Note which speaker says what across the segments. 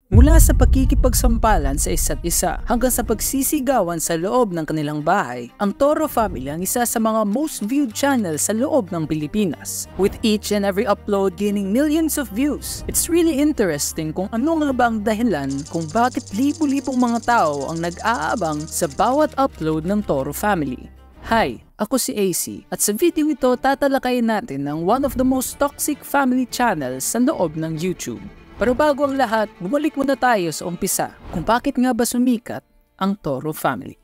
Speaker 1: Mula sa pakikipagsampalan sa isa't isa hanggang sa pagsisigawan sa loob ng kanilang bahay, ang Toro Family ang isa sa mga most viewed channel sa loob ng Pilipinas. With each and every upload gaining millions of views, it's really interesting kung ano nga ba ang dahilan kung bakit libo-libong mga tao ang nag-aabang sa bawat upload ng Toro Family. Hi, ako si AC at sa video ito tatalakayin natin ang one of the most toxic family channels sa loob ng YouTube. Pero bago ang lahat, bumalik muna tayo sa umpisa kung bakit nga ba sumikat ang Toro Family.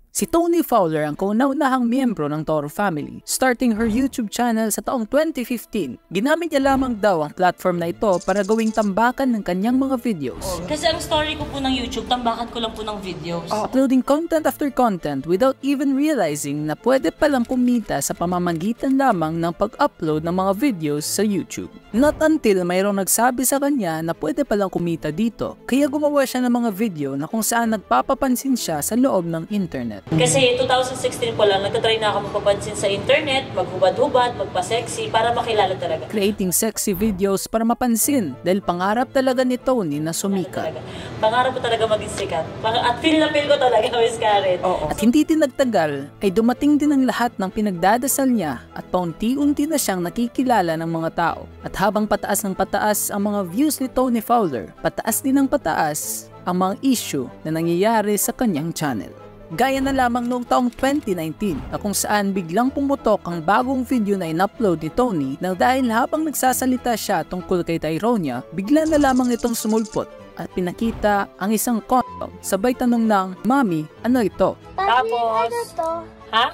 Speaker 1: Si Toni Fowler ang kauna-unahang miyembro ng Toro Family, starting her YouTube channel sa taong 2015. Ginamit niya lamang daw ang platform na ito para gawing tambakan ng kanyang mga videos.
Speaker 2: Kasi ang story ko po ng YouTube, tambakan ko lang po ng videos.
Speaker 1: Uploading content after content without even realizing na pwede palang kumita sa pamamagitan lamang ng pag-upload ng mga videos sa YouTube. Not until mayroong nagsabi sa kanya na pwede palang kumita dito, kaya gumawa siya ng mga video na kung saan nagpapapansin siya sa loob ng internet.
Speaker 2: Kasi 2016 pa lang, nagtatry na ako magpapansin sa internet, maghubad-hubad, magpa-sexy, para makilala talaga.
Speaker 1: Creating sexy videos para mapansin dahil pangarap talaga ni Toni na sumikat.
Speaker 2: Pangarap ko talaga maging sikat. At feel na feel ko talaga, Miss Karen.
Speaker 1: At hindi din nagtagal, ay dumating din ang lahat ng pinagdadasal niya at paunti-unti na siyang nakikilala ng mga tao. At habang pataas ng pataas ang mga views ni Toni Fowler, pataas din ng pataas ang mga issue na nangyayari sa kanyang channel. Gaya na lamang noong taong 2019 na kung saan biglang pumutok ang bagong video na in-upload ni Toni nang dahil habang nagsasalita siya tungkol kay Tyronia, bigla na lamang itong sumulpot at pinakita ang isang condom sabay tanong ng, "Mami, ano ito?"
Speaker 2: Tapos, ha?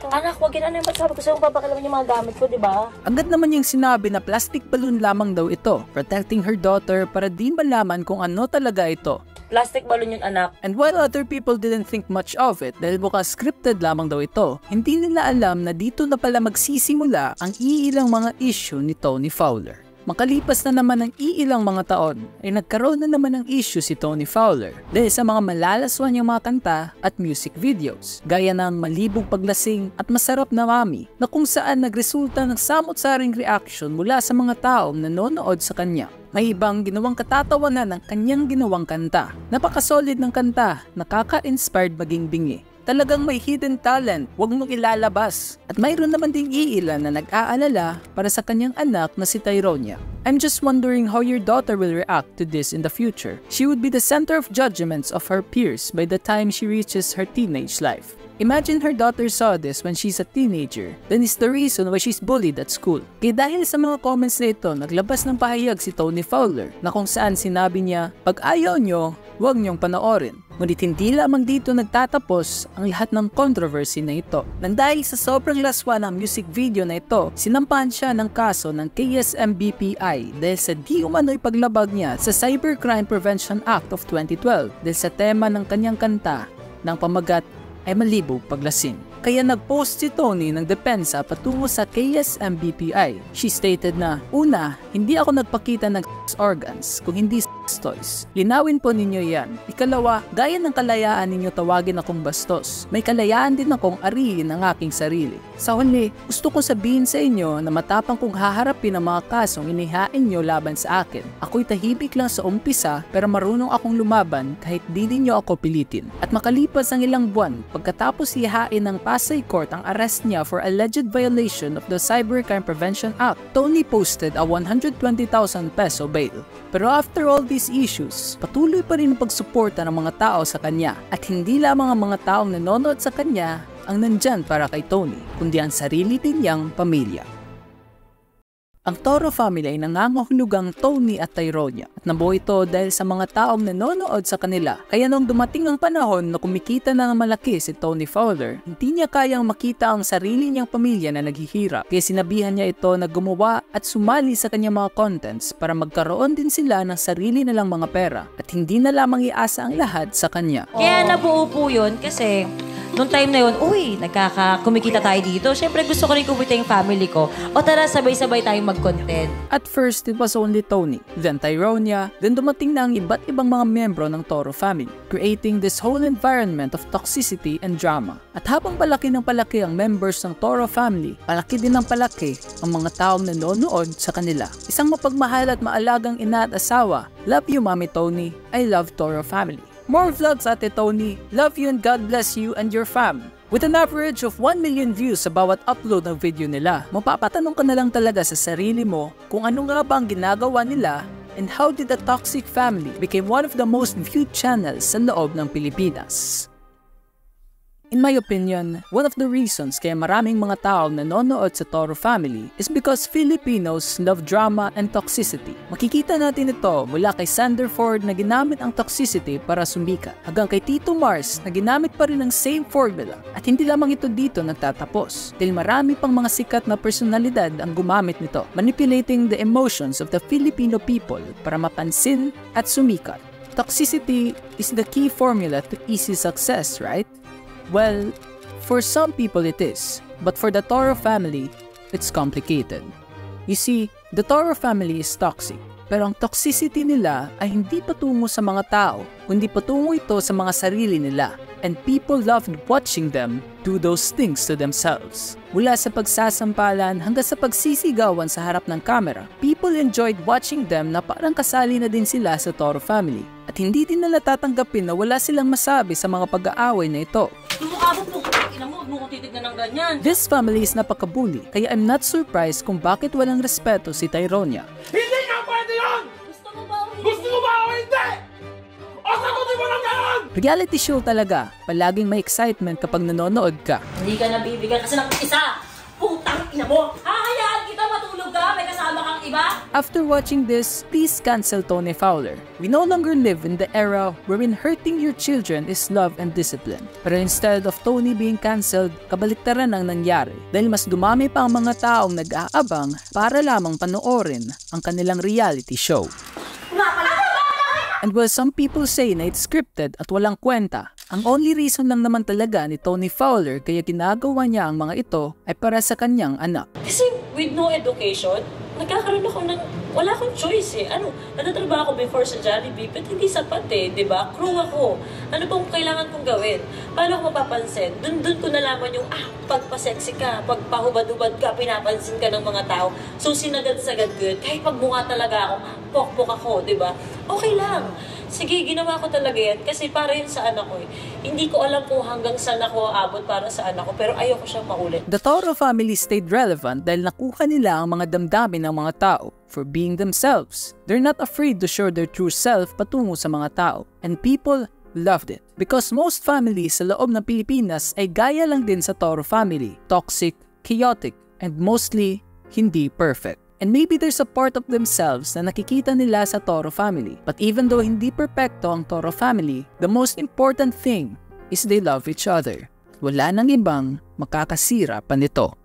Speaker 2: Anak, wag yan, ano yung sabi ko sa'yo, papakalaman yung mga gamit ko, di ba?
Speaker 1: Agad naman yung sinabi na plastic balloon lamang daw ito, protecting her daughter para di malaman kung ano talaga ito.
Speaker 2: Plastic balloon yun, anak.
Speaker 1: And while other people didn't think much of it dahil mukhang scripted lamang daw ito, hindi nila alam na dito na pala magsisimula ang iilang mga issue ni Toni Fowler. Makalipas na naman ng iilang mga taon, ay nagkaroon na naman ng issue si Toni Fowler dahil sa mga malalaswan niyang mga kanta at music videos, gaya ng malibong paglasing at masarap na mami, na kung saan nagresulta ng samot-saring reaction mula sa mga taong nanonood sa kanya. May ibang ginawang katatawanan ng kanyang ginawang kanta. Napaka-solid ng kanta, nakaka-inspired maging bingi. Talagang may hidden talent, huwag mong ilalabas. At mayroon naman ding iilan na nag-aalala para sa kanyang anak na si Tyronia. I'm just wondering how your daughter will react to this in the future. She would be the center of judgments of her peers by the time she reaches her teenage life. Imagine her daughter saw this when she's a teenager, then is the reason why she's bullied at school. Kaya dahil sa mga comments na ito, naglabas ng pahayag si Toni Fowler na kung saan sinabi niya, "Pag ayaw nyo, huwag nyong panoorin." Ngunit hindi lamang dito nagtatapos ang lahat ng controversy na ito. Nang dahil sa sobrang laswa ng music video na ito, sinampahan siya ng kaso ng KSMBPI dahil sa di umano'y paglabag niya sa Cybercrime Prevention Act of 2012 dahil sa tema ng kanyang kanta ng pamagat ay malibog paglasing. Kaya nag-post si Toni ng depensa patungo sa KSMBPI. She stated na, "Una, hindi ako nagpakita ng organs kung hindi toys. Linawin po ninyo yan. Ikalawa, gaya ng kalayaan ninyo tawagin akong bastos, may kalayaan din akong ariin ang aking sarili. Sa huli, gusto kong sabihin sa inyo na matapang kong haharapin ang mga kasong inihain nyo laban sa akin. Ako'y tahimik lang sa umpisa pero marunong akong lumaban kahit di ninyo ako pilitin." At makalipas ang ilang buwan, pagkatapos ihain ng Pasay Court ang arrest niya for alleged violation of the Cybercrime Prevention Act, Toni posted a 120,000 peso bail. Pero after all these issues, patuloy pa rin ang pagsuporta ng mga tao sa kanya at hindi lamang ang mga taong nanonood sa kanya ang nandyan para kay Toni, kundi ang sarili din niyang pamilya. Ang Toro Family ay nangangahulugang Toni at Tyronia at nabuo ito dahil sa mga taong nanonood sa kanila. Kaya nung dumating ang panahon na kumikita na ng malaki si Toni Fowler, hindi niya kayang makita ang sarili niyang pamilya na naghihirap. Kaya sinabihan niya ito na gumawa at sumali sa kanyang mga contents para magkaroon din sila ng sarili nilang mga pera at hindi na lamang iasa ang lahat sa kanya.
Speaker 2: Kaya nabuo po yun kasi
Speaker 3: nung time na yun, uy, kumikita tayo dito. Siyempre, gusto ko rin kumita yung family ko. O tara, sabay-sabay tayong mag-content.
Speaker 1: At first, it was only Tony, then Tyronia, then dumating na ang iba't ibang mga miyembro ng Toro family, creating this whole environment of toxicity and drama. At habang palaki ng palaki ang members ng Toro family, palaki din ng palaki ang mga taong nanonood sa kanila. Isang mapagmahal at maalagang ina at asawa. Love you, Mami Tony. I love Toro family. More vlogs, Ate Tony. Love you and God bless you and your fam. With an average of 1 million views sa bawat upload ng video nila, mapapatanong ka na lang talaga sa sarili mo kung ano nga ba ang ginagawa nila and how did the Toxic Family became one of the most viewed channels sa loob ng Pilipinas. In my opinion, one of the reasons kaya maraming mga taong nanonood sa Toro family is because Filipinos love drama and toxicity. Makikita natin ito mula kay Sander Ford na ginamit ang toxicity para sumikat, hanggang kay Tito Mars na ginamit pa rin ang same formula. At hindi lamang ito dito nagtatapos, dahil marami pang mga sikat na personalidad ang gumamit nito, manipulating the emotions of the Filipino people para mapansin at sumikat. Toxicity is the key formula to easy success, right? Well, for some people it is, but for the Toro family, it's complicated. You see, the Toro family is toxic, pero ang toxicity nila ay hindi patungo sa mga tao, kundi patungo ito sa mga sarili nila, and people loved watching them do those things to themselves. Mula sa pagsasampalan hanggang sa pagsisigawan sa harap ng camera, people enjoyed watching them na parang kasali na din sila sa Toro family. At hindi din nila tatanggapin na wala silang masabi sa mga pag-aaway na ito. This family is napakabuli, kaya I'm not surprised kung bakit walang respeto si Tyronia.
Speaker 4: Hindi nga pwede yun! Gusto mo ba o hindi? O sagutin mo lang yan!
Speaker 1: Reality show talaga, palaging may excitement kapag nanonood ka.
Speaker 2: Hindi ka nabibigyan kasi ng isa. Putang ina mo! Hahayaan kita matulog ka? May kasama kang iba?
Speaker 1: After watching this, please cancel Tony Fowler. We no longer live in the era wherein hurting your children is love and discipline. Pero instead of Tony being cancelled, kabaliktaran ang nangyari dahil mas dumami pa ang mga taong nag-aabang para lamang panoorin ang kanilang reality show. And while some people say na it's scripted at walang kwenta, ang only reason lang naman talaga ni Tony Fowler kaya ginagawa niya ang mga ito ay para sa kanyang anak.
Speaker 2: Kasi with no education, nagkakaroon ako ng wala akong choice eh. Nagtatrabaho ako before sa Jollibee, but hindi sapat eh, di ba? Crew ako. Ano bang kailangan kong gawin? Paano ako mapapansin? Dun ko nalaman yung, pagpa-sexy ka, pagpahubad-hubad ka, pinapansin ka ng mga tao. So, sinagad-sagad ko yun. Kahit pagmukha talaga ako, pokpok ako, di ba? Okay lang. Sige, ginawa ko talaga yan kasi para yun sa anak ko eh. Hindi ko alam kung hanggang saan ako aabot para sa anak ko, pero ayoko siyang maulit.
Speaker 1: The Toro family stayed relevant dahil nakuha nila ang mga damdamin ng mga tao for being themselves. They're not afraid to show their true self patungo sa mga tao. And people loved it. Because most families sa loob ng Pilipinas ay gaya lang din sa Toro family. Toxic, chaotic, and mostly hindi perfect. And maybe there's a part of themselves na nakikita nila sa Toro family. But even though hindi perfecto ang Toro family, the most important thing is they love each other. Wala nang ibang makakasira pa nito.